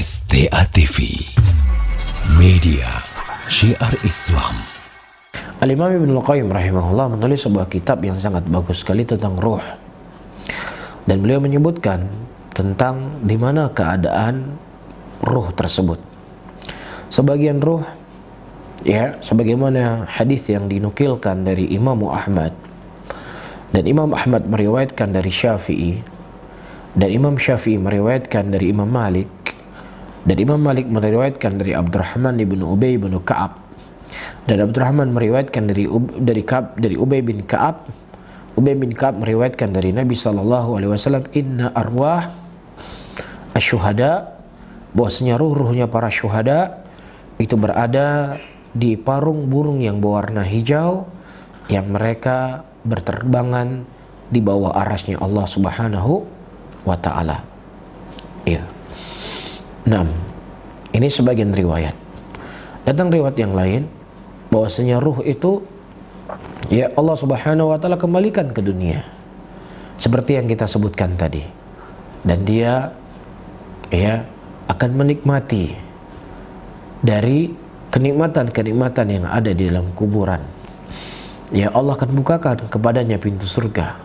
STA TV, media syiar Islam. Al-Imam Ibnul Qayyim rahimahullah menulis sebuah kitab yang sangat bagus sekali tentang ruh. Dan beliau menyebutkan tentang di mana keadaan ruh tersebut. Sebagian ruh, ya, sebagaimana hadis yang dinukilkan dari Imam Ahmad, dan Imam Ahmad meriwayatkan dari Syafi'i, dan Imam Syafi'i meriwayatkan dari Imam Malik, dan Imam Malik meriwayatkan dari Abdurrahman bin Ubay bin Ka'ab, dan Abdurrahman meriwayatkan dari Ubay bin Ka'ab. Ubay bin Ka'ab meriwayatkan dari Nabi SAW, inna arwah asyuhada, bahwasanya ruh-ruhnya para syuhada itu berada di parung burung yang berwarna hijau, yang mereka berterbangan di bawah arasnya Allah Subhanahu wa ta'ala. Ya. 6. Ini sebagian riwayat. Datang riwayat yang lain bahwasanya ruh itu, ya, Allah Subhanahu wa ta'ala kembalikan ke dunia seperti yang kita sebutkan tadi, dan dia, ya, akan menikmati dari kenikmatan-kenikmatan yang ada di dalam kuburan. Ya, Allah akan bukakan kepadanya pintu surga,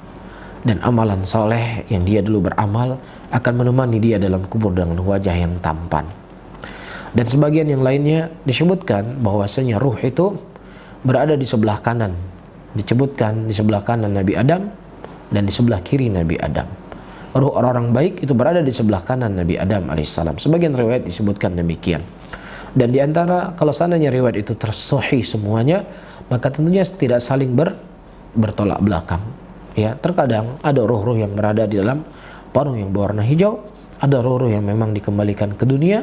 dan amalan soleh yang dia dulu beramal akan menemani dia dalam kubur dengan wajah yang tampan. Dan sebagian yang lainnya disebutkan bahwasanya ruh itu berada di sebelah kanan. Disebutkan di sebelah kanan Nabi Adam dan di sebelah kiri Nabi Adam. Ruh orang-orang baik itu berada di sebelah kanan Nabi Adam alaihissalam. Sebagian riwayat disebutkan demikian. Dan di antara, kalau seandainya riwayat itu tersahih semuanya, maka tentunya tidak saling bertolak belakang. Ya, terkadang ada ruh-ruh yang berada di dalam parung yang berwarna hijau, ada ruh-ruh yang memang dikembalikan ke dunia,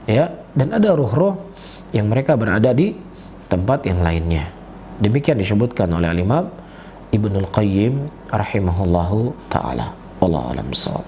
ya, dan ada ruh-ruh yang mereka berada di tempat yang lainnya. Demikian disebutkan oleh Al-Imam Ibnul Qayyim rahimahullahu ta'ala. Wallahu a'lam bishawab.